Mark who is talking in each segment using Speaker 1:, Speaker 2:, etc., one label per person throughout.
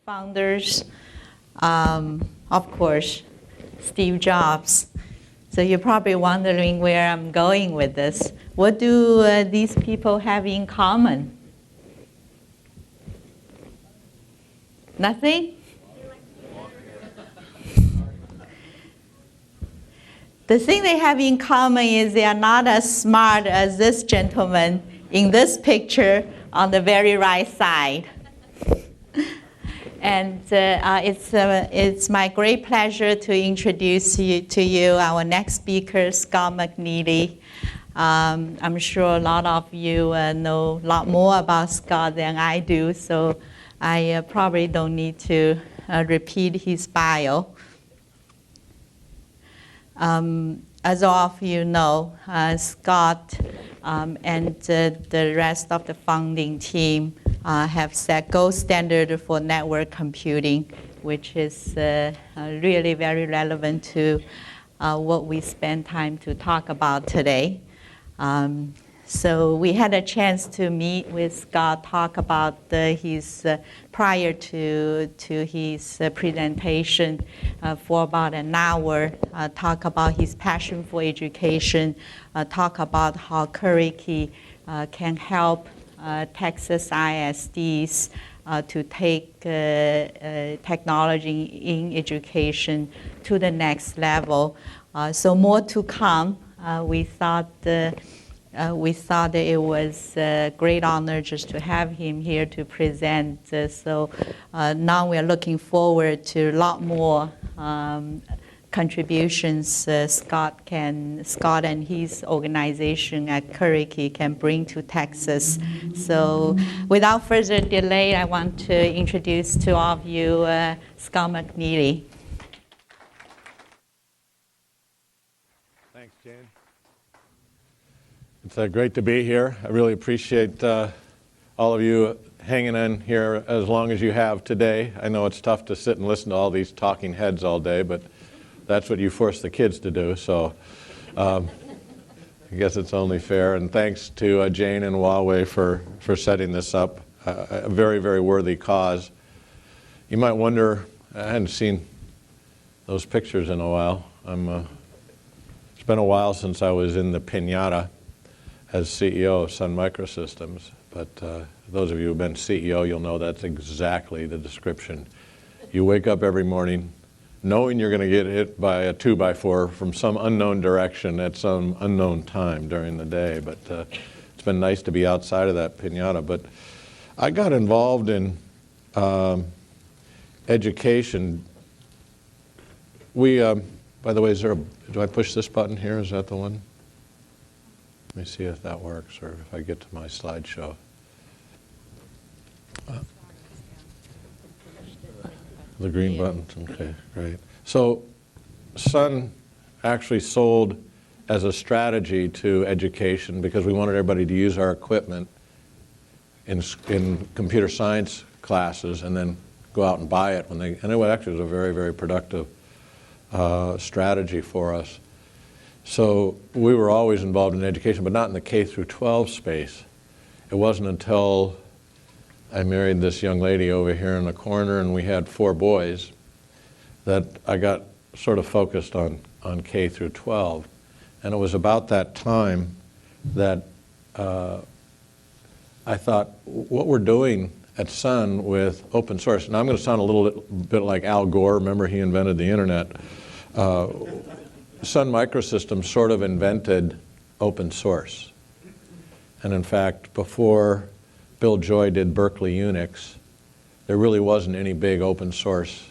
Speaker 1: founders, of course, Steve Jobs. So you're probably wondering where I'm going with this. What do these people have in common? Nothing? The thing they have in common is they are not as smart as this gentleman in this picture on the very right side. And it's my great pleasure to introduce to you our next speaker, Scott McNealy. I'm sure a lot of you know a lot more about Scott than I do, so I probably don't need to repeat his bio. As all of you know, Scott and the rest of the founding team have set gold standard for network computing, which is really very relevant to what we spend time to talk about today. So we had a chance to meet with Scott, talk about his, prior to his presentation for about an hour, talk about his passion for education, talk about how Currichy can help Texas ISDs to take technology in education to the next level. So more to come. We thought that it was a great honor just to have him here to present. So now we're looking forward to a lot more contributions Scott and his organization at Currichy can bring to Texas. So without further delay, I want to introduce to all of you Scott McNealy.
Speaker 2: Thanks, Jane. It's great to be here. I really appreciate all of you hanging in here as long as you have today. I know it's tough to sit and listen to all these talking heads all day, but that's what you force the kids to do, so I guess it's only fair. And thanks to Jane and Huawei for setting this up. A very, very worthy cause. You might wonder, I hadn't seen those pictures in a while. It's been a while since I was in the piñata as CEO of Sun Microsystems, but those of you who've been CEO, you'll know that's exactly the description. You wake up every morning knowing you're going to get hit by a 2x4 from some unknown direction at some unknown time during the day. But it's been nice to be outside of that piñata. But I got involved in education. We, by the way, do I push this button here? Is that the one? Let me see if that works, or if I get to my slideshow. The green button, okay, great. So Sun actually sold as a strategy to education because we wanted everybody to use our equipment in computer science classes and then go out and buy it and it actually was a very, very productive strategy for us. So we were always involved in education, but not in the K through 12 space. It wasn't until I married this young lady over here in the corner and we had 4 boys that I got sort of focused on K through 12. And it was about that time that I thought, what we're doing at Sun with open source, and I'm going to sound a little bit like Al Gore, remember he invented the internet. Sun Microsystems sort of invented open source. And in fact, before Bill Joy did Berkeley Unix, there really wasn't any big open source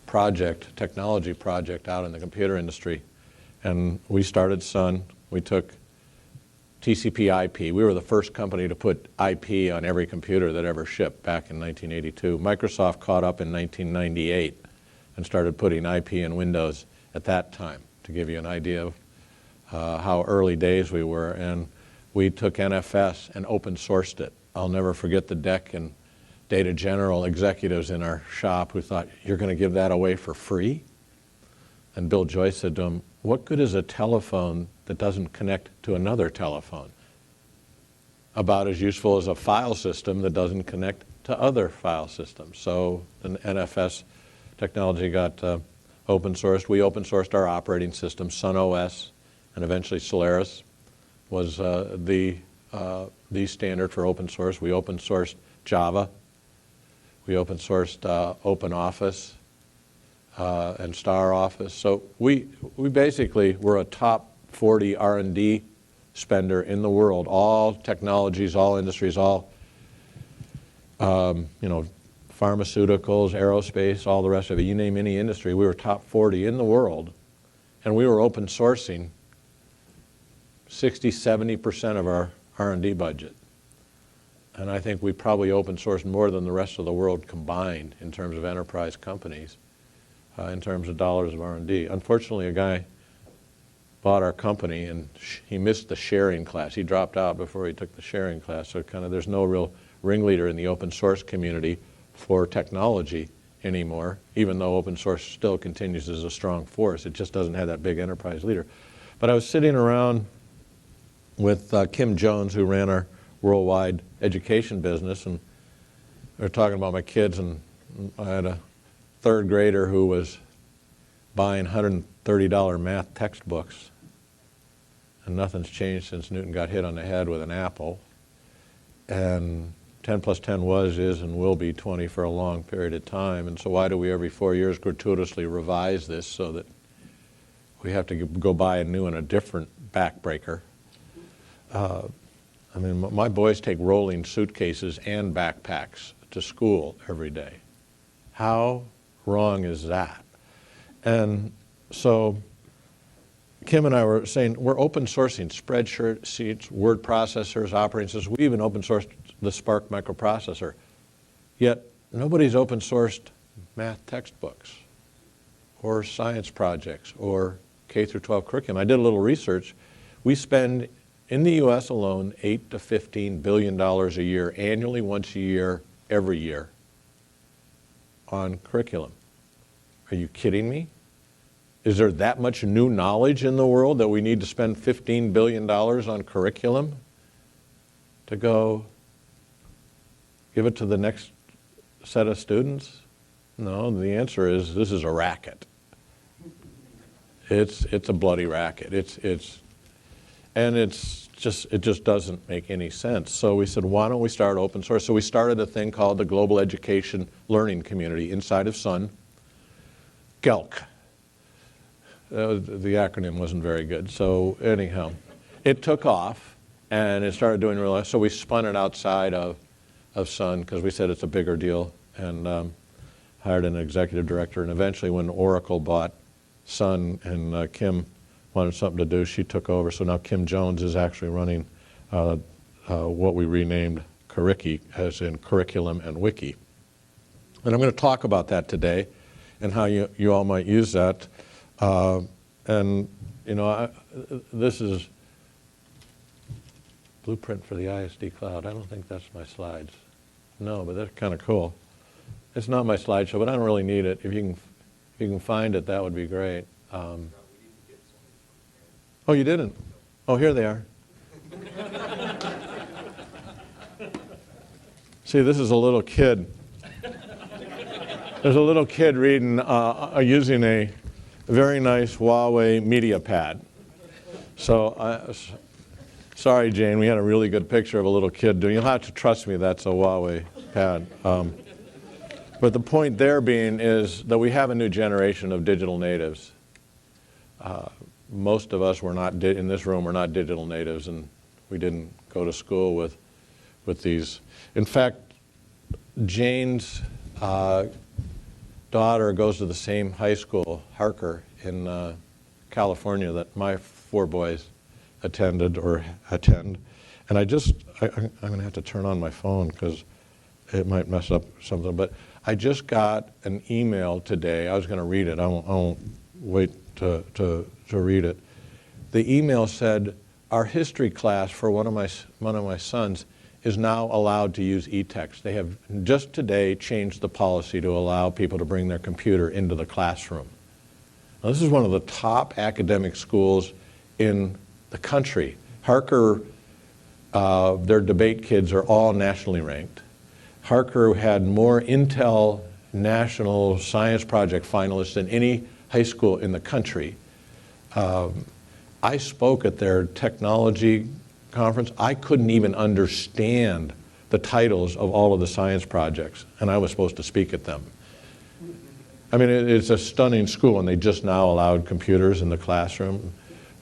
Speaker 2: project, technology project out in the computer industry. And we started Sun. We took TCP IP. We were the first company to put IP on every computer that ever shipped back in 1982. Microsoft caught up in 1998 and started putting IP in Windows at that time, to give you an idea of how early days we were. And we took NFS and open sourced it. I'll never forget the DEC and Data General executives in our shop who thought, you're going to give that away for free? And Bill Joyce said to him, what good is a telephone that doesn't connect to another telephone? About as useful as a file system that doesn't connect to other file systems. So the NFS technology got open sourced. We open sourced our operating system, Sun OS, and eventually Solaris was the standard for open source. We open sourced Java. We open sourced OpenOffice and Star Office. So we basically were a top 40 R&D spender in the world. All technologies, all industries, all pharmaceuticals, aerospace, all the rest of it. You name any industry, we were top 40 in the world, and we were open sourcing 60-70% of our R&D budget. And I think we probably open sourced more than the rest of the world combined in terms of enterprise companies, in terms of dollars of R&D. Unfortunately, a guy bought our company and he missed the sharing class. He dropped out before he took the sharing class, so there's no real ringleader in the open source community for technology anymore, even though open source still continues as a strong force. It just doesn't have that big enterprise leader. But I was sitting around with Kim Jones, who ran our worldwide education business, and we were talking about my kids, and I had a third grader who was buying $130 math textbooks, and nothing's changed since Newton got hit on the head with an apple. And 10 plus 10 was, is, and will be 20 for a long period of time. And so why do we every 4 years gratuitously revise this so that we have to go buy a new and a different backbreaker? I mean, my boys take rolling suitcases and backpacks to school every day. How wrong is that? And so Kim and I were saying we're open sourcing spreadsheets, word processors, operating systems. We even open sourced the Spark microprocessor. Yet nobody's open sourced math textbooks or science projects or K through 12 curriculum. I did a little research. We spend in the US alone $8 to $15 billion a year, annually, once a year, every year, on curriculum. Are you kidding me? Is there that much new knowledge in the world that we need to spend $15 billion on curriculum to go give it to the next set of students? No, the answer is this is a racket. It's a bloody racket. It just doesn't make any sense. So we said, why don't we start open source? So we started a thing called the Global Education Learning Community inside of Sun, GELC. The acronym wasn't very good. So anyhow, it took off and it started doing really well. So we spun it outside of Sun because we said it's a bigger deal, and hired an executive director. And eventually when Oracle bought Sun and Kim wanted something to do, she took over. So now Kim Jones is actually running what we renamed Curriki, as in curriculum and wiki. And I'm going to talk about that today and how you all might use that. This is blueprint for the ISD cloud. I don't think that's my slides. No, but that's kind of cool. It's not my slideshow, but I don't really need it. If you can find it, that would be great. Oh, you didn't? Oh, here they are. See, this is a little kid. There's a little kid reading, using a very nice Huawei media pad. So, sorry, Jane, we had a really good picture of a little kid doing. You'll have to trust me, that's a Huawei pad. But the point there being is that we have a new generation of digital natives. Most of us in this room were not digital natives, and we didn't go to school with these. In fact, Jane's daughter goes to the same high school, Harker, in California, that my 4 boys attend. And I'm going to have to turn on my phone because it might mess up something. But I just got an email today. I was going to read it. I won't wait to read it. The email said, our history class for one of my sons is now allowed to use e-text. They have just today changed the policy to allow people to bring their computer into the classroom. Now, this is one of the top academic schools in the country. Harker, their debate kids are all nationally ranked. Harker had more Intel National Science Project finalists than any high school in the country. I spoke at their technology conference. I couldn't even understand the titles of all of the science projects, and I was supposed to speak at them. I mean, it's a stunning school, and they just now allowed computers in the classroom.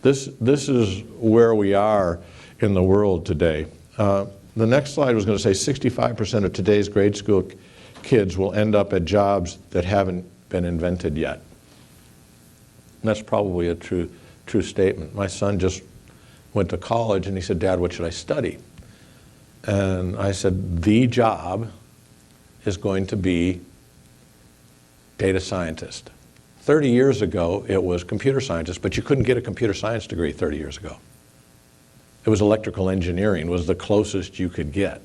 Speaker 2: This is where we are in the world today. The next slide was going to say 65% of today's grade school kids will end up at jobs that haven't been invented yet. And that's probably a true statement. My son just went to college and he said, "Dad, what should I study?" And I said, the job is going to be data scientist. 30 years ago, it was computer scientist, but you couldn't get a computer science degree 30 years ago. It was electrical engineering was the closest you could get.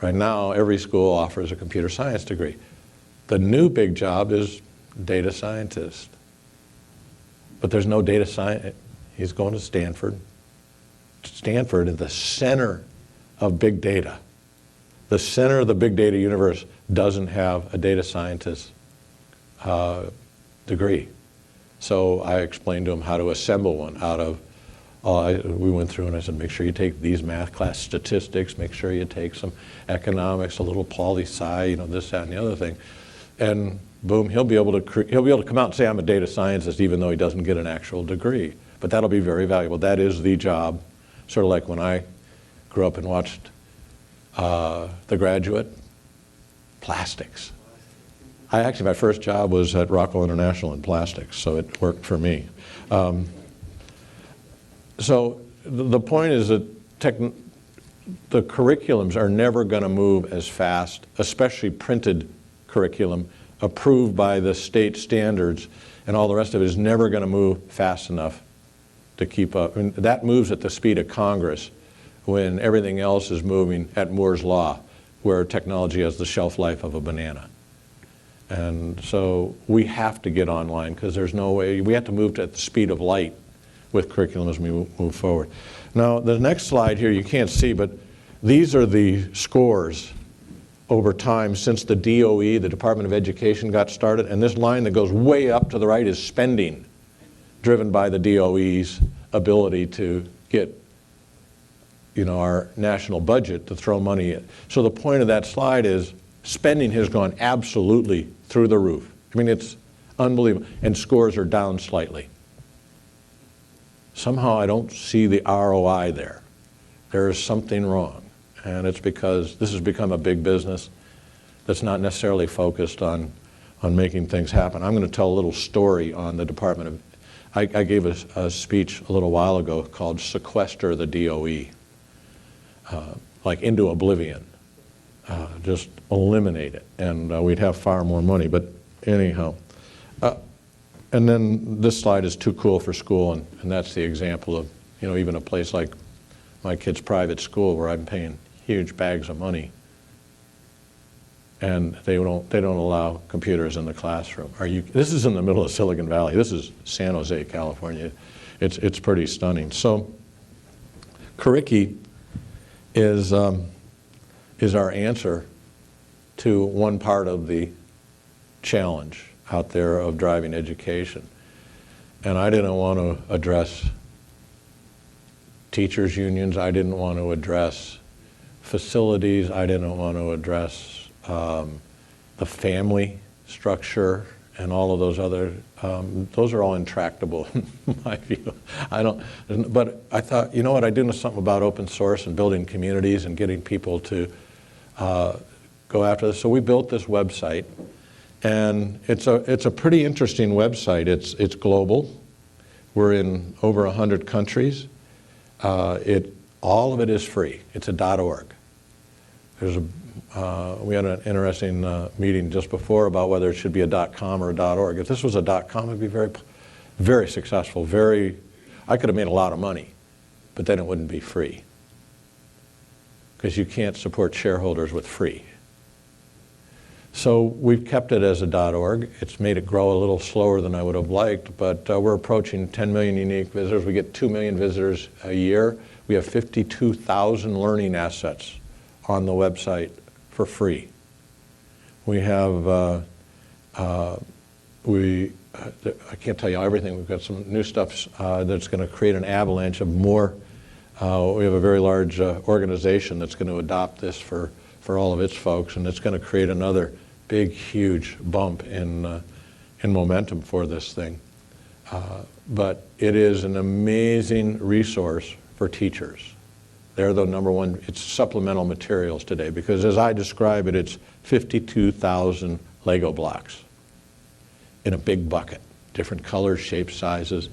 Speaker 2: Right now, every school offers a computer science degree. The new big job is data scientist. But there's no data science. He's going to Stanford. Stanford is the center of big data. The center of the big data universe doesn't have a data scientist degree. So I explained to him how to assemble one out of we went through and I said, make sure you take these math class statistics, make sure you take some economics, a little poli-sci, this, that, and the other thing. And boom, he'll be able to come out and say, I'm a data scientist, even though he doesn't get an actual degree. But that'll be very valuable. That is the job, sort of like when I grew up and watched The Graduate, plastics. My first job was at Rockwell International in plastics, so it worked for me. So the point is that the curriculums are never going to move as fast, especially printed curriculum approved by the state standards, and all the rest of it is never going to move fast enough to keep up. I mean, that moves at the speed of Congress when everything else is moving at Moore's Law, where technology has the shelf life of a banana. And so we have to get online because there's no way, we have to move at the speed of light with curriculum as we move forward. Now, the next slide here you can't see, but these are the scores over time since the DOE, the Department of Education, got started. And this line that goes way up to the right is spending, driven by the DOE's ability to get our national budget to throw money in. So the point of that slide is spending has gone absolutely through the roof. I mean, it's unbelievable. And scores are down slightly. Somehow I don't see the ROI there. There is something wrong. And it's because this has become a big business that's not necessarily focused on making things happen. I'm going to tell a little story on the Department of, I gave a speech a little while ago called Sequester the DOE, like into oblivion. Just eliminate it, and we'd have far more money. But anyhow, and then this slide is too cool for school, and that's the example of even a place like my kid's private school where I'm paying huge bags of money, and they don't allow computers in the classroom. This is in the middle of Silicon Valley. This is San Jose, California. It's pretty stunning. So, Curriki is our answer to one part of the challenge out there of driving education. And I didn't want to address teachers' unions. I didn't want to address facilities. I didn't want to address the family structure and all of those other, those are all intractable in my view. But I thought, you know what, I do know something about open source and building communities and getting people to go after this. So we built this website, and it's a pretty interesting website. It's global. We're in over 100 countries. All of it is free. It's a .org. We had an interesting meeting just before about whether it should be a .com or a .org. If this was a .com, it'd be very, very successful. I could have made a lot of money, but then it wouldn't be free, because you can't support shareholders with free. So we've kept it as a .org. It's made it grow a little slower than I would have liked, but we're approaching 10 million unique visitors. We get 2 million visitors a year. We have 52,000 learning assets on the website for free. We have, I can't tell you everything. We've got some new stuff that's going to create an avalanche of more. We have a very large organization that's going to adopt this for all of its folks, and it's going to create another big, huge bump in momentum for this thing. But it is an amazing resource for teachers. They're the number one. It's supplemental materials today because, as I describe it, it's 52,000 Lego blocks in a big bucket, different colors, shapes, sizes,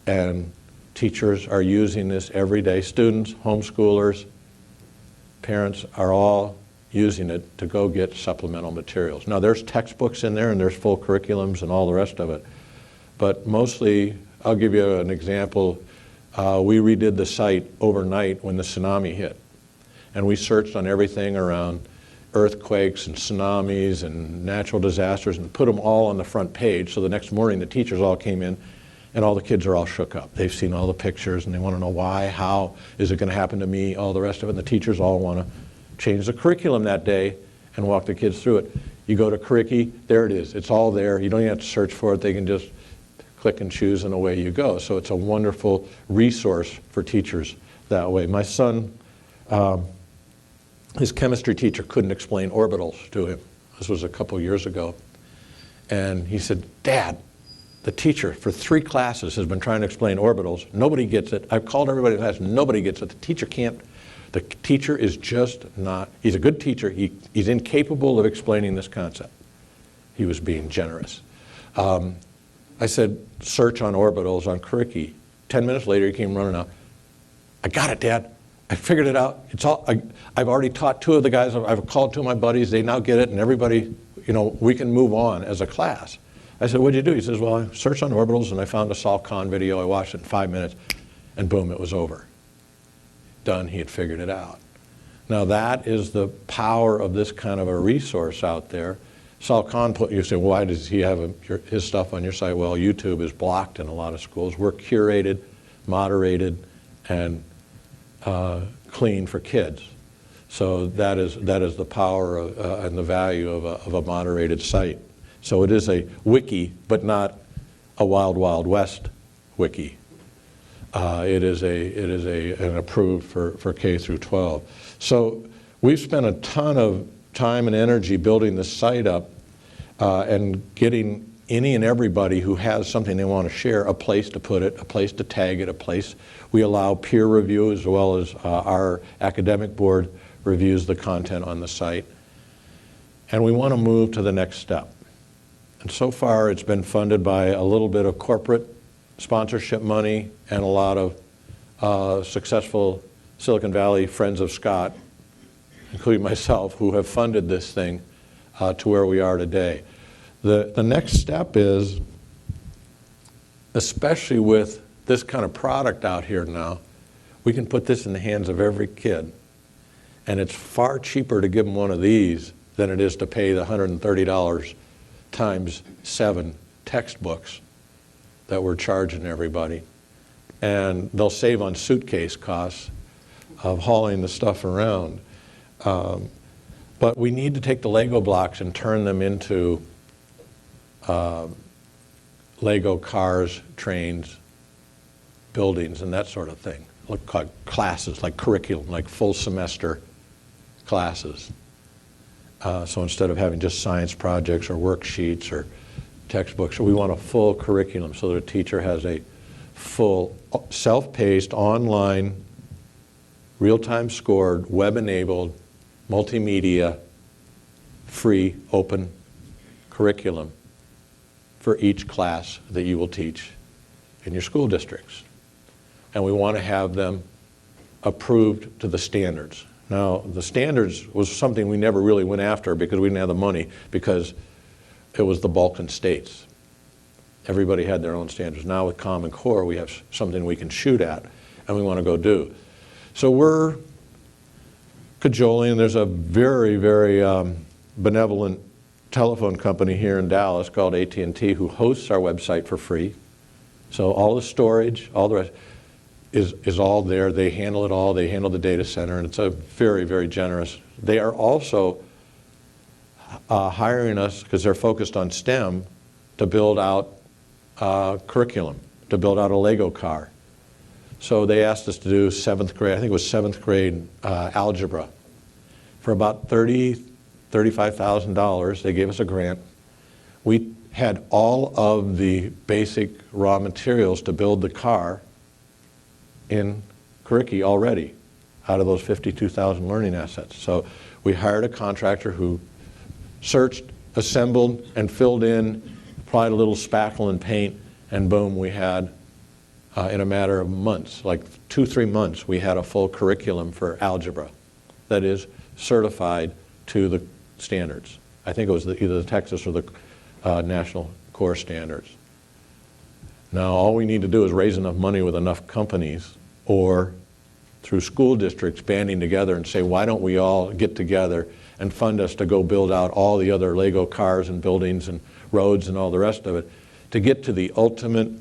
Speaker 2: and teachers are using this every day. Students, homeschoolers, parents are all using it to go get supplemental materials. Now, there's textbooks in there and there's full curriculums and all the rest of it, but mostly, I'll give you an example. We redid the site overnight when the tsunami hit, and we searched on everything around earthquakes and tsunamis and natural disasters and put them all on the front page. So the next morning the teachers all came in and all the kids are all shook up. They've seen all the pictures and they want to know why, how, is it going to happen to me, all the rest of it. And the teachers all want to change the curriculum that day and walk the kids through it. You go to Curriki, there it is. It's all there. You don't even have to search for it. They can just click and choose and away you go. So it's a wonderful resource for teachers that way. My son, his chemistry teacher couldn't explain orbitals to him. This was a couple years ago. And he said, Dad, the teacher for 3 classes has been trying to explain orbitals. Nobody gets it. I've called everybody in class. Nobody gets it. The teacher can't. The teacher is just not, he's a good teacher. He's incapable of explaining this concept. He was being generous. I said, search on orbitals on Curriki. 10 minutes later, he came running out. I got it, Dad. I figured it out. It's all. I've already taught 2 of the guys. I've called 2 of my buddies. They now get it, and everybody, we can move on as a class. I said, what'd you do? He says, well, I searched on orbitals, and I found a Sal Khan video. I watched it in 5 minutes, and boom, it was over. Done. He had figured it out. Now, that is the power of this kind of a resource out there. Sal Khan, you say, well, why does he have his stuff on your site? Well, YouTube is blocked in a lot of schools. We're curated, moderated, and clean for kids. So that is the power and the value of a moderated site. So it is a wiki, but not a Wild Wild West wiki. It is an approved for K through 12. So we've spent a ton of time and energy building the site up and getting any and everybody who has something they want to share a place to put it, a place to tag it, a place. We allow peer review as well as our academic board reviews the content on the site. And we want to move to the next step. And so far it's been funded by a little bit of corporate sponsorship money and a lot of successful Silicon Valley friends of Scott, including myself, who have funded this thing to where we are today. The next step is, especially with this kind of product out here now, we can put this in the hands of every kid. And it's far cheaper to give them one of these than it is to pay the $130 times 7 textbooks that we're charging everybody. And they'll save on suitcase costs of hauling the stuff around. But we need to take the Lego blocks and turn them into Lego cars, trains, buildings, and that sort of thing. Like classes, like curriculum, like full semester classes. So instead of having just science projects or worksheets or textbooks, we want a full curriculum so that a teacher has a full self-paced, online, real-time scored, web-enabled, multimedia, free, open curriculum for each class that you will teach in your school districts. And we want to have them approved to the standards. Now, the standards was something we never really went after because we didn't have the money, because it was the Balkan states. Everybody had their own standards. Now with Common Core, we have something we can shoot at, and we want to go do. So we're cajoling. There's a very, very benevolent telephone company here in Dallas called AT&T who hosts our website for free. So all the storage, all the rest is all there. They handle it all. They handle the data center, and it's a very, very generous. They are also hiring us, because they're focused on STEM, to build out curriculum, to build out a Lego car. So they asked us to do 7th grade, I think it was 7th grade algebra. For about $35,000, they gave us a grant. We had all of the basic raw materials to build the car in Currichy already, out of those 52,000 learning assets. So we hired a contractor who searched, assembled, and filled in, applied a little spackle and paint, and boom, we had, in a matter of months, like 2-3 months, we had a full curriculum for algebra that is certified to the standards. I think it was either the Texas or the National Core Standards. Now, all we need to do is raise enough money with enough companies or through school districts banding together and say, why don't we all get together and fund us to go build out all the other Lego cars and buildings and roads and all the rest of it to get to the ultimate.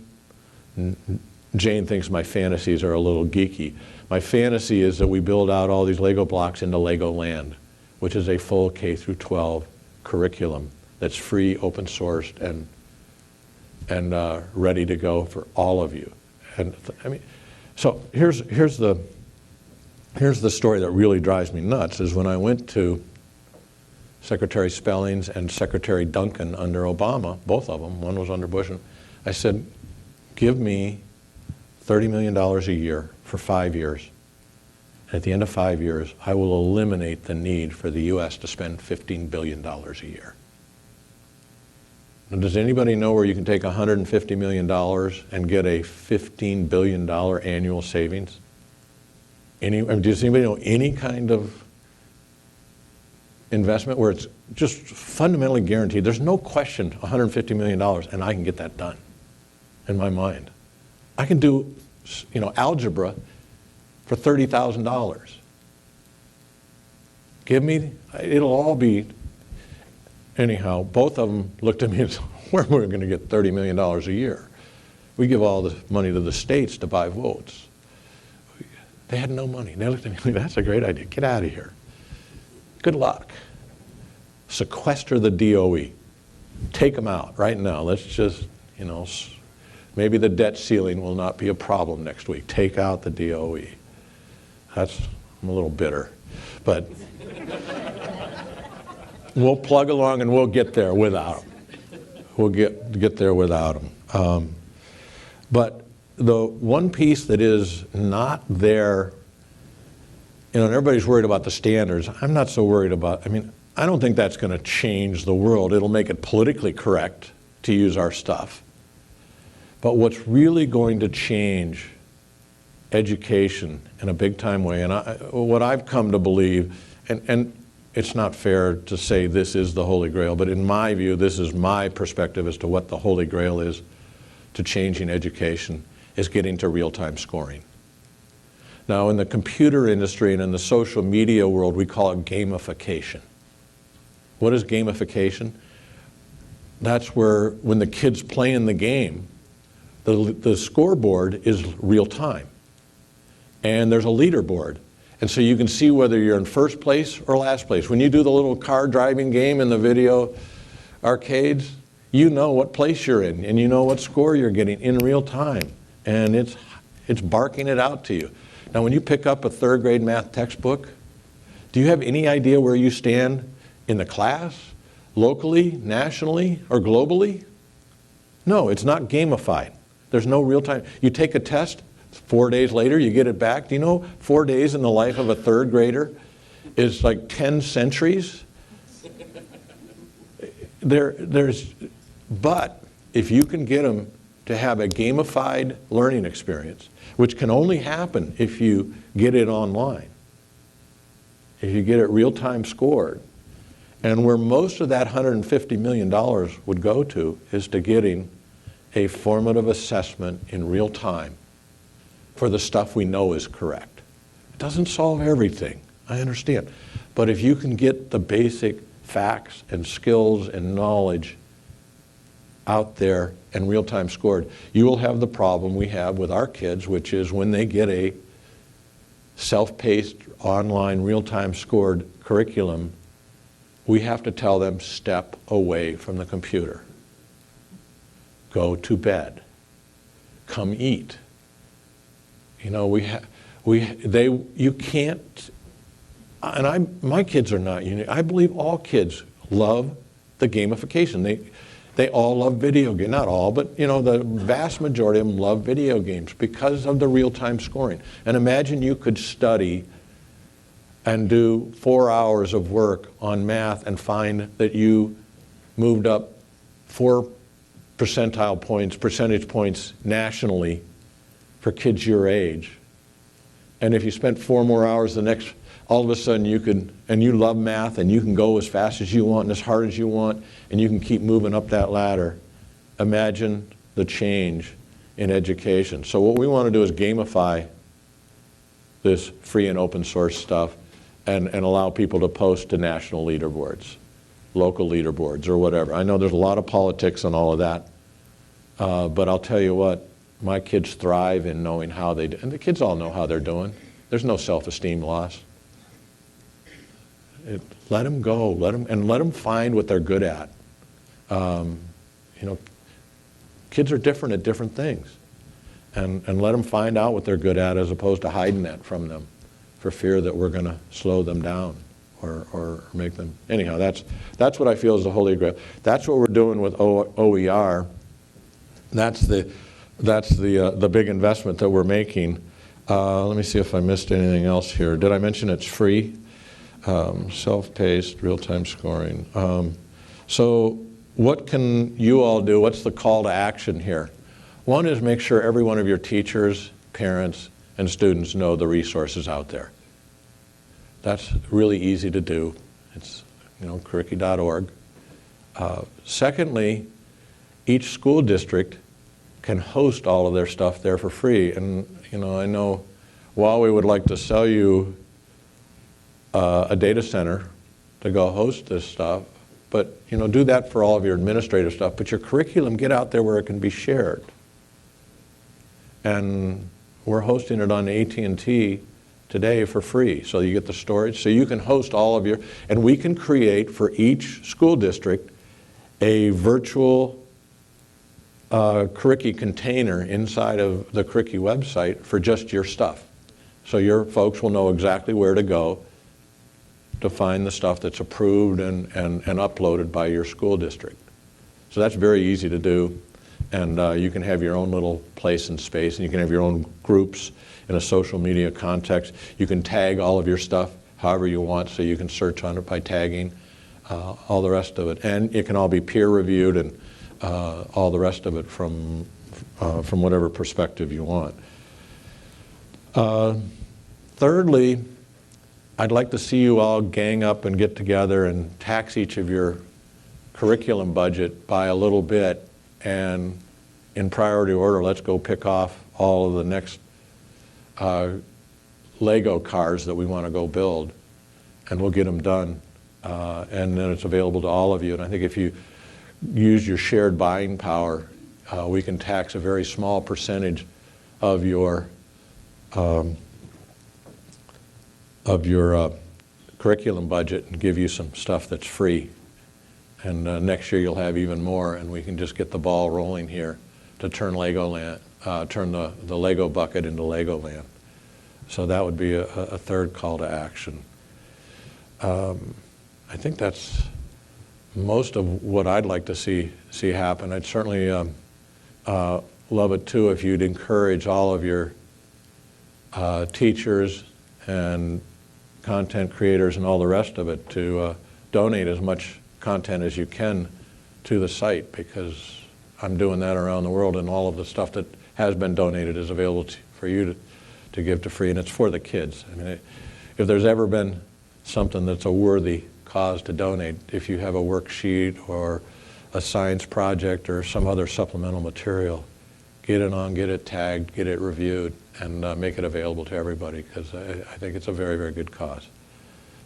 Speaker 2: Jane thinks my fantasies are a little geeky. My fantasy is that we build out all these Lego blocks into Lego Land, which is a full K-12 curriculum that's free, open sourced, and ready to go for all of you. And I mean, so here's the story that really drives me nuts. Is when I went to Secretary Spellings and Secretary Duncan under Obama, both of them, one was under Bush, and I said, give me $30 million a year for 5 years. And at the end of 5 years, I will eliminate the need for the U.S. to spend $15 billion a year. Now, does anybody know where you can take $150 million and get a $15 billion annual savings? Does anybody know any kind of investment where it's just fundamentally guaranteed? There's no question $150 million, and I can get that done in my mind. I can do, algebra for $30,000. Give me, it'll all be, anyhow, both of them looked at me and said, where are we going to get $30 million a year? We give all the money to the states to buy votes. They had no money. They looked at me like, that's a great idea. Get out of here. Good luck. Sequester the DOE. Take them out right now. Let's just, maybe the debt ceiling will not be a problem next week. Take out the DOE. I'm a little bitter. But we'll plug along and we'll get there without them. We'll get there without them. But the one piece that is not there, and everybody's worried about the standards. I'm not so worried about, I don't think that's going to change the world. It'll make it politically correct to use our stuff. But what's really going to change education in a big time way, and what I've come to believe, and it's not fair to say this is the Holy Grail, but in my view, this is my perspective as to what the Holy Grail is to changing education, is getting to real-time scoring. Now, in the computer industry and in the social media world, we call it gamification. What is gamification? That's where, when the kid's playing the game, the scoreboard is real time. And there's a leaderboard. And so you can see whether you're in first place or last place. When you do the little car driving game in the video arcades, you know what place you're in and you know what score you're getting in real time. And it's barking it out to you. Now, when you pick up a 3rd grade math textbook, do you have any idea where you stand in the class, locally, nationally, or globally? No, it's not gamified. There's no real time. You take a test, 4 days later, you get it back. Do you know 4 days in the life of a 3rd grader is like 10 centuries? But if you can get them to have a gamified learning experience, which can only happen if you get it online, if you get it real-time scored, and where most of that $150 million would go to is to getting a formative assessment in real time for the stuff we know is correct. It doesn't solve everything, I understand. But if you can get the basic facts and skills and knowledge out there and real-time scored, you will have the problem we have with our kids, which is when they get a self-paced, online, real-time scored curriculum, we have to tell them, step away from the computer. Go to bed. Come eat. You know, you can't, and my kids are not unique. I believe all kids love the gamification. They all love video games. Not all, but you know, the vast majority of them love video games because of the real-time scoring. And imagine you could study and do 4 hours of work on math and find that you moved up 4 percentage points nationally for kids your age. And if you spent 4 more hours all of a sudden you could, and you love math, and you can go as fast as you want and as hard as you want, and you can keep moving up that ladder. Imagine the change in education. So what we want to do is gamify this free and open source stuff and allow people to post to national leaderboards, local leaderboards, or whatever. I know there's a lot of politics and all of that, but I'll tell you what, my kids thrive in knowing how they do. And the kids all know how they're doing. There's no self-esteem loss. Let them go, let them find what they're good at. You know, kids are different at different things, and let them find out what they're good at as opposed to hiding that from them for fear that we're going to slow them down or make them. Anyhow, that's what I feel is the Holy Grail. That's what we're doing with OER. That's the big investment that we're making. Let me see if I missed anything else here. Did I mention it's free? Self-paced, real-time scoring. So what can you all do? What's the call to action here? One is make sure every one of your teachers, parents, and students know the resources out there. That's really easy to do. It's, you know, curricu.org. Secondly, each school district can host all of their stuff there for free. And, you know, I know Huawei would like to sell you a data center to go host this stuff, but you know, do that for all of your administrative stuff. But your curriculum, get out there where it can be shared. And we're hosting it on AT&T today for free, so you get the storage, so you can host all of your. And we can create for each school district a virtual Curricu container inside of the Curricu website for just your stuff. So your folks will know exactly where to go to find the stuff that's approved and uploaded by your school district. So that's very easy to do, and you can have your own little place and space, and you can have your own groups in a social media context. You can tag all of your stuff however you want, so you can search on it by tagging, all the rest of it. And it can all be peer reviewed and all the rest of it from whatever perspective you want. Thirdly, I'd like to see you all gang up and get together and tax each of your curriculum budget by a little bit, and in priority order, let's go pick off all of the next Lego cars that we want to go build, and we'll get them done, and then it's available to all of you. And I think if you use your shared buying power, we can tax a very small percentage of your curriculum budget and give you some stuff that's free. And next year you'll have even more, and we can just get the ball rolling here to turn Legoland, turn the Lego bucket into Legoland. So that would be a third call to action. I think that's most of what I'd like to see happen. I'd certainly love it too if you'd encourage all of your teachers and content creators and all the rest of it to donate as much content as you can to the site, because I'm doing that around the world, and all of the stuff that has been donated is available for you to give to free, and it's for the kids. I mean, if there's ever been something that's a worthy cause to donate, if you have a worksheet or a science project or some other supplemental material, get it tagged, get it reviewed, and make it available to everybody, because I think it's a very, very good cause.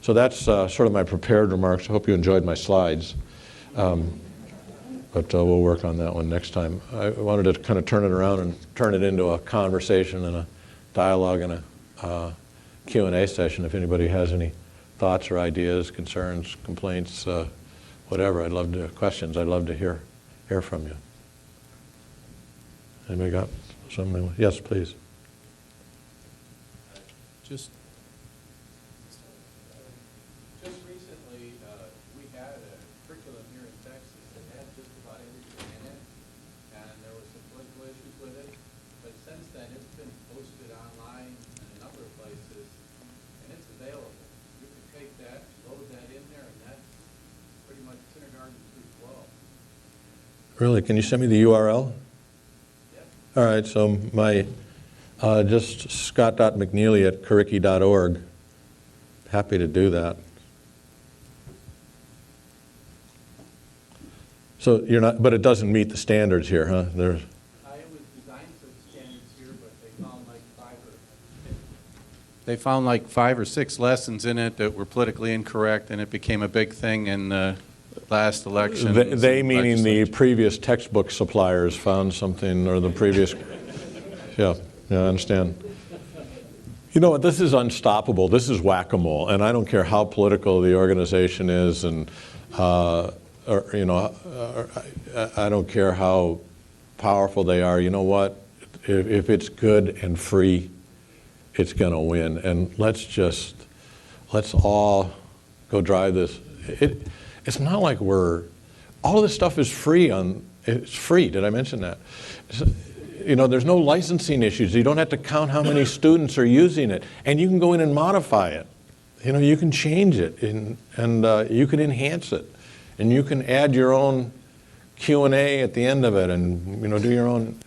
Speaker 2: So that's sort of my prepared remarks. I hope you enjoyed my slides, but we'll work on that one next time. I wanted to kind of turn it around and turn it into a conversation and a dialogue and a Q&A session if anybody has any thoughts or ideas, concerns, complaints, whatever. Questions. I'd love to hear from you. Anybody got something? Yes, please.
Speaker 3: Just recently, we had a curriculum here in Texas that had just about everything in it, and there were some political issues with it. But since then, it's been posted online in a number of places, and it's available. You can take that, load that in there, and that's pretty much kindergarten through 12.
Speaker 2: Really? Can you send me the URL?
Speaker 3: Yeah.
Speaker 2: All right. So just scott.mcnealy@curricky.org. Happy to do that. So you're not, but it doesn't meet the standards here, huh?
Speaker 3: It was designed for the standards here, but they found like 5 or 6 lessons in it that were politically incorrect, and it became a big thing in the last election.
Speaker 2: They meaning the previous textbook suppliers found something, or the previous, yeah, I understand. You know what, this is unstoppable. This is whack-a-mole, and I don't care how political the organization is, and I don't care how powerful they are. You know what? If it's good and free, it's going to win. And let's all go drive this. It's not like all this stuff is free it's free. Did I mention that? There's no licensing issues. You don't have to count how many students are using it. And you can go in and modify it. You can change it and you can enhance it. And you can add your own Q&A at the end of it and, do your own.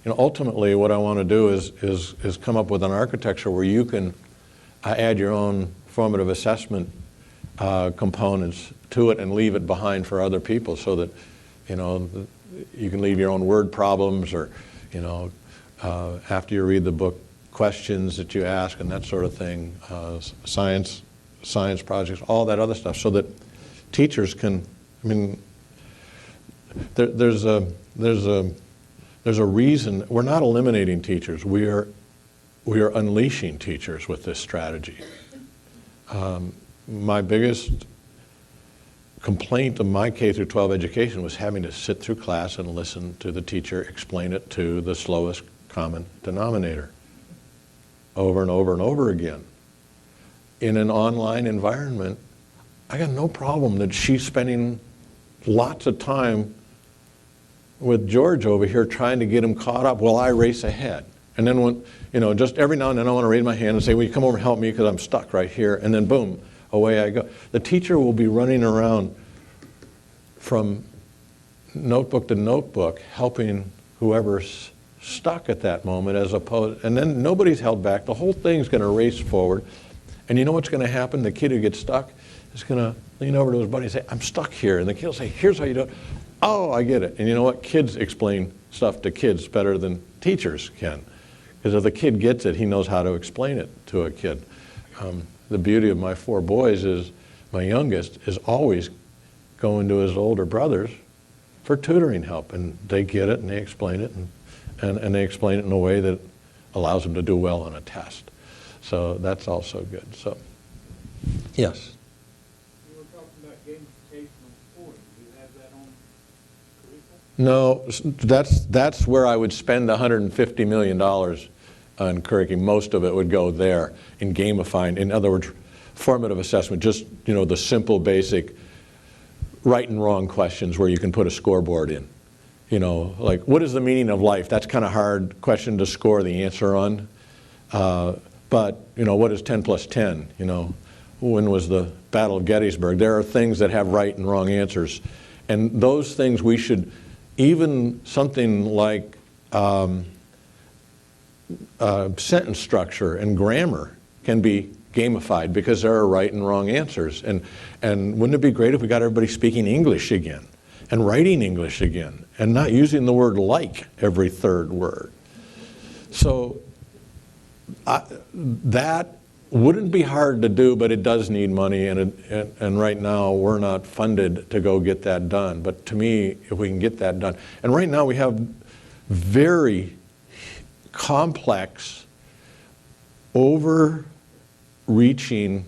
Speaker 2: Ultimately what I want to do is come up with an architecture where you can add your own formative assessment components to it and leave it behind for other people so that, you can leave your own word problems or, after you read the book, questions that you ask and that sort of thing, science projects, all that other stuff, so that teachers can, there's a reason. We're not eliminating teachers. We are unleashing teachers with this strategy. My biggest complaint of my K through 12 education was having to sit through class and listen to the teacher explain it to the slowest common denominator over and over and over again. In an online environment, I got no problem that she's spending lots of time with George over here trying to get him caught up while I race ahead. And then when, just every now and then I want to raise my hand and say, will you come over and help me because I'm stuck right here, and then boom, away I go. The teacher will be running around from notebook to notebook helping whoever's stuck at that moment, and then nobody's held back. The whole thing's going to race forward. And you know what's going to happen? The kid who gets stuck is going to lean over to his buddy and say, I'm stuck here. And the kid will say, here's how you do it. Oh, I get it. And you know what? Kids explain stuff to kids better than teachers can. Because if the kid gets it, he knows how to explain it to a kid. The beauty of my 4 boys is my youngest is always going to his older brothers for tutoring help. And they get it and they explain it. And they explain it in a way that allows them to do well on a test. So that's also good. So, yes?
Speaker 3: You were talking about gamification on schooling. Do you have that on curriculum?
Speaker 2: No, that's where I would spend $150 million on curriculum. Most of it would go there in gamifying. In other words, formative assessment, just the simple, basic right and wrong questions where you can put a scoreboard in. Like what is the meaning of life? That's kind of hard question to score the answer on. But what is 10 plus 10? When was the Battle of Gettysburg? There are things that have right and wrong answers, and those things we should, even something like sentence structure and grammar can be gamified because there are right and wrong answers. And wouldn't it be great if we got everybody speaking English again and writing English again and not using the word like every third word? So that wouldn't be hard to do, but it does need money, and right now we're not funded to go get that done. But to me, if we can get that done, and right now we have very complex, overreaching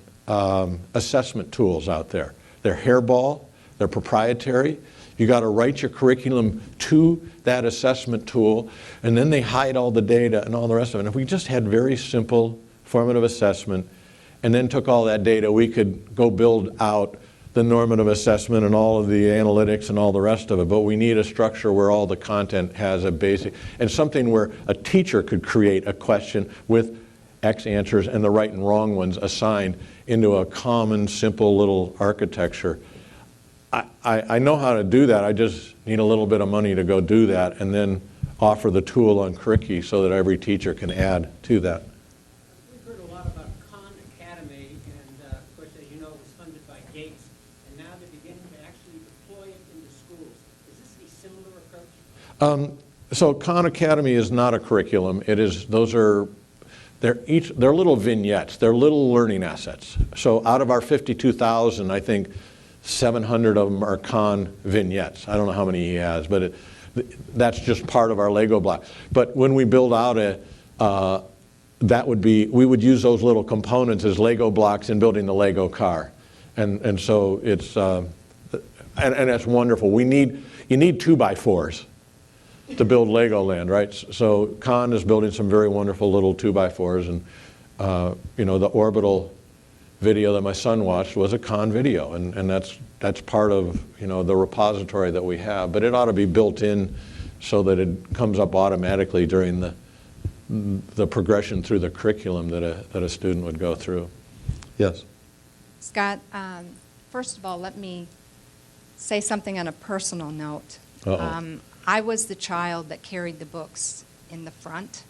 Speaker 2: assessment tools out there. They're hairball, they're proprietary. You got to write your curriculum to that assessment tool, and then they hide all the data and all the rest of it. And if we just had very simple formative assessment and then took all that data, we could go build out the normative assessment and all of the analytics and all the rest of it. But we need a structure where all the content has a basic, and something where a teacher could create a question with X answers and the right and wrong ones assigned into a common, simple little architecture. I know how to do that. I just need a little bit of money to go do that, and then offer the tool on Curriki so that every teacher can add to that.
Speaker 4: We've heard a lot about Khan Academy, and of course, as you know, it was funded by Gates, and now they're beginning to actually deploy it into schools. Is this a similar approach?
Speaker 2: So Khan Academy is not a curriculum. It is, they're little vignettes. They're little learning assets. So out of our 52,000, I think 700 of them are Khan vignettes. I don't know how many he has, but that's just part of our Lego block. But when we build out we would use those little components as Lego blocks in building the Lego car. And so it's, and that's wonderful. You need 2x4s to build Legoland, right? So Khan is building some very wonderful little 2x4s, and the orbital video that my son watched was a Khan video, and that's part of the repository that we have. But it ought to be built in so that it comes up automatically during the progression through the curriculum that a student would go through. Yes.
Speaker 5: Scott, first of all, let me say something on a personal note. I was the child that carried the books in the front,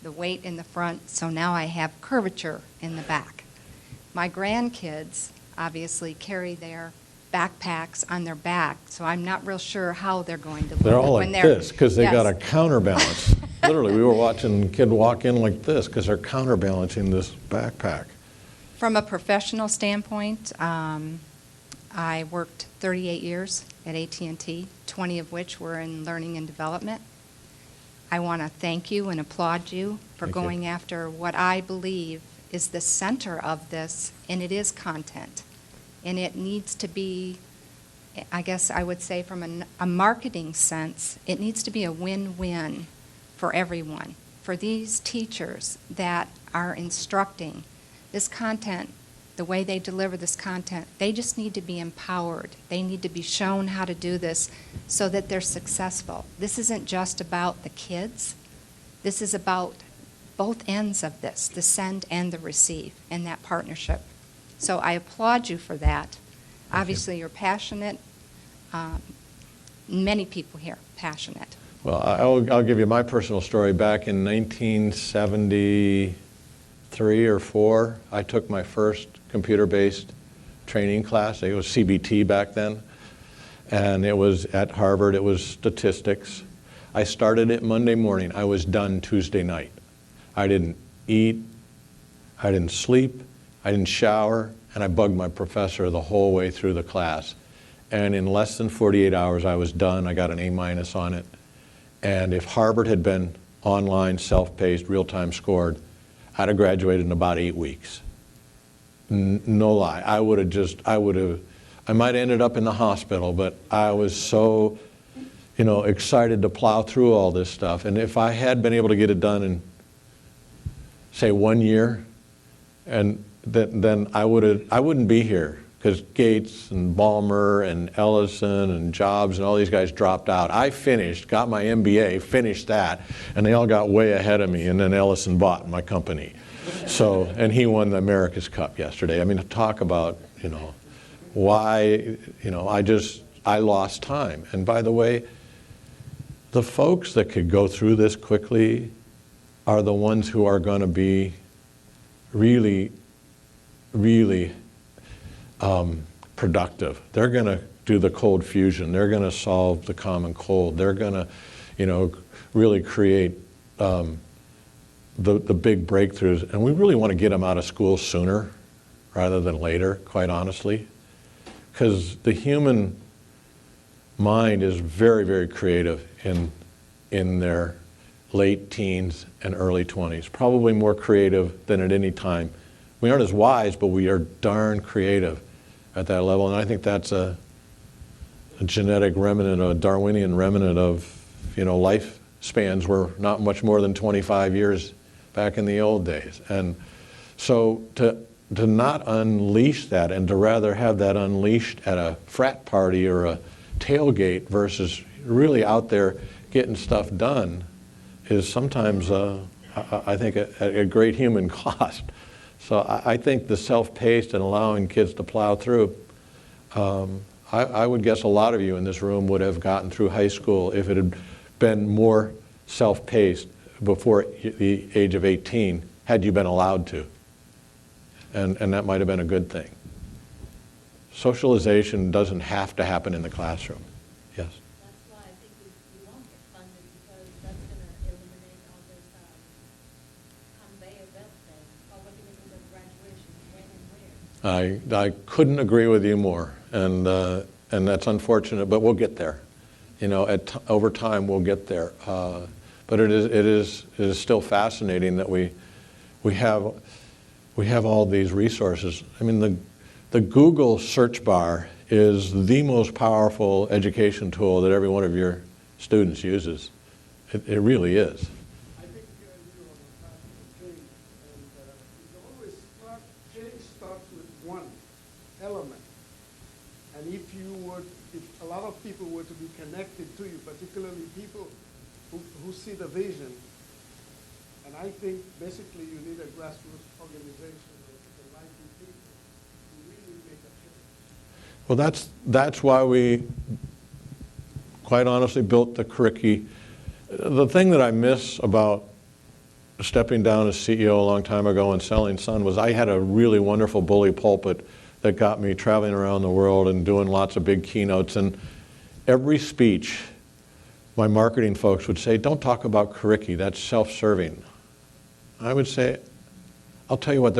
Speaker 5: the weight in the front, so now I have curvature in the back. My grandkids obviously carry their backpacks on their back, so I'm not real sure how they're going to look.
Speaker 2: They're all like this because they
Speaker 5: yes.
Speaker 2: got a counterbalance. Literally, we were watching a kid walk in like this because they're counterbalancing this backpack.
Speaker 5: From a professional standpoint, I worked 38 years at AT&T, 20 of which were in learning and development. I want to thank you and applaud you for going after what I believe is the center of this, and it is content. And it needs to be, I guess I would say from a marketing sense, it needs to be a win-win for everyone. For these teachers that are instructing this content, the way they deliver this content, they just need to be empowered. They need to be shown how to do this so that they're successful. This isn't just about the kids. This is about both ends of this, the send and the receive, and that partnership. So I applaud you for that. Obviously, you're passionate. Many people here passionate.
Speaker 2: Well, I'll give you my personal story. Back in 1973 or 4, I took my first computer-based training class. It was CBT back then, and it was at Harvard. It was statistics. I started it Monday morning. I was done Tuesday night. I didn't eat, I didn't sleep, I didn't shower, and I bugged my professor the whole way through the class. And in less than 48 hours, I was done. I got an A- on it. And if Harvard had been online, self-paced, real-time scored, I'd have graduated in about 8 weeks. No lie. I might have ended up in the hospital, but I was so, excited to plow through all this stuff. And if I had been able to get it done in, say, 1 year, and then I wouldn't be here, because Gates and Ballmer and Ellison and Jobs and all these guys dropped out. I finished, got my MBA, finished that, and they all got way ahead of me, and then Ellison bought my company. So, and he won the America's Cup yesterday. I mean, talk about, why, I lost time. And by the way, the folks that could go through this quickly are the ones who are going to be really, really productive. They're going to do the cold fusion. They're going to solve the common cold. They're going to, really create the big breakthroughs. And we really want to get them out of school sooner rather than later, quite honestly, because the human mind is very, very creative in their late teens and early 20s, probably more creative than at any time we aren't as wise, but we are darn creative at that level. And I think that's a genetic remnant, a Darwinian remnant of, lifespans were not much more than 25 years back in the old days. And so to not unleash that and to rather have that unleashed at a frat party or a tailgate versus really out there getting stuff done is sometimes, I think, at a great human cost. So I think the self-paced and allowing kids to plow through, I would guess a lot of you in this room would have gotten through high school if it had been more self-paced before the age of 18, had you been allowed to. And that might have been a good thing. Socialization doesn't have to happen in the classroom. Yes?
Speaker 6: That's why I think we won't get funded, because that's going to eliminate all this conveyor belt thing. Or what do you think of graduation, when and where?
Speaker 2: I couldn't agree with you more, and that's unfortunate, but we'll get there. Over time we'll get there. But it is still fascinating that we have all these resources. I mean, the Google search bar is the most powerful education tool that every one of your students uses. It really is.
Speaker 7: I think you are on the path of change, and you always change starts with one element. And if a lot of people were to be connected to you, particularly people who see the vision, and I think basically you need a grassroots organization of enlightened people to really make a change.
Speaker 2: Well, that's why we, quite honestly, built the curriculum. The thing that I miss about stepping down as CEO a long time ago and selling Sun was I had a really wonderful bully pulpit that got me traveling around the world and doing lots of big keynotes. And every speech, my marketing folks would say, don't talk about curriculum, that's self-serving. I would say, I'll tell you what,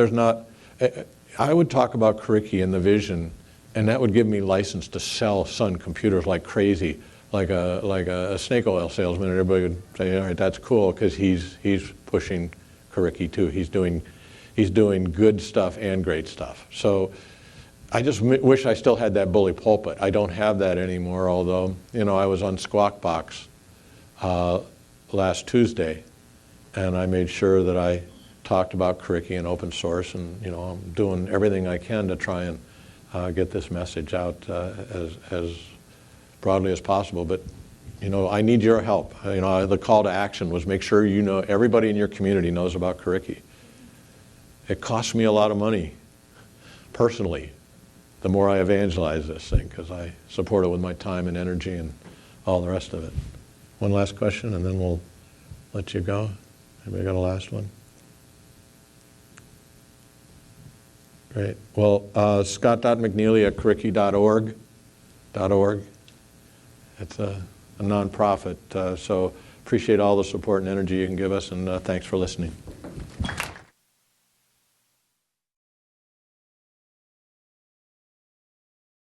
Speaker 2: I would talk about curriculum and the vision, and that would give me license to sell Sun computers like crazy, like a snake oil salesman, and everybody would say, all right, that's cool, because he's pushing curriculum too. He's doing good stuff and great stuff. So I just wish I still had that bully pulpit. I don't have that anymore, although, I was on Squawk Box last Tuesday, and I made sure that I talked about curriculum and open source, and I'm doing everything I can to try and get this message out as broadly as possible. But I need your help. The call to action was make sure everybody in your community knows about curriculum. It costs me a lot of money, personally, the more I evangelize this thing, because I support it with my time and energy and all the rest of it. One last question, and then we'll let you go. Anybody got a last one? Great. Well, scott.mcnealy@curriculum.org. It's a nonprofit, so appreciate all the support and energy you can give us, and thanks for listening.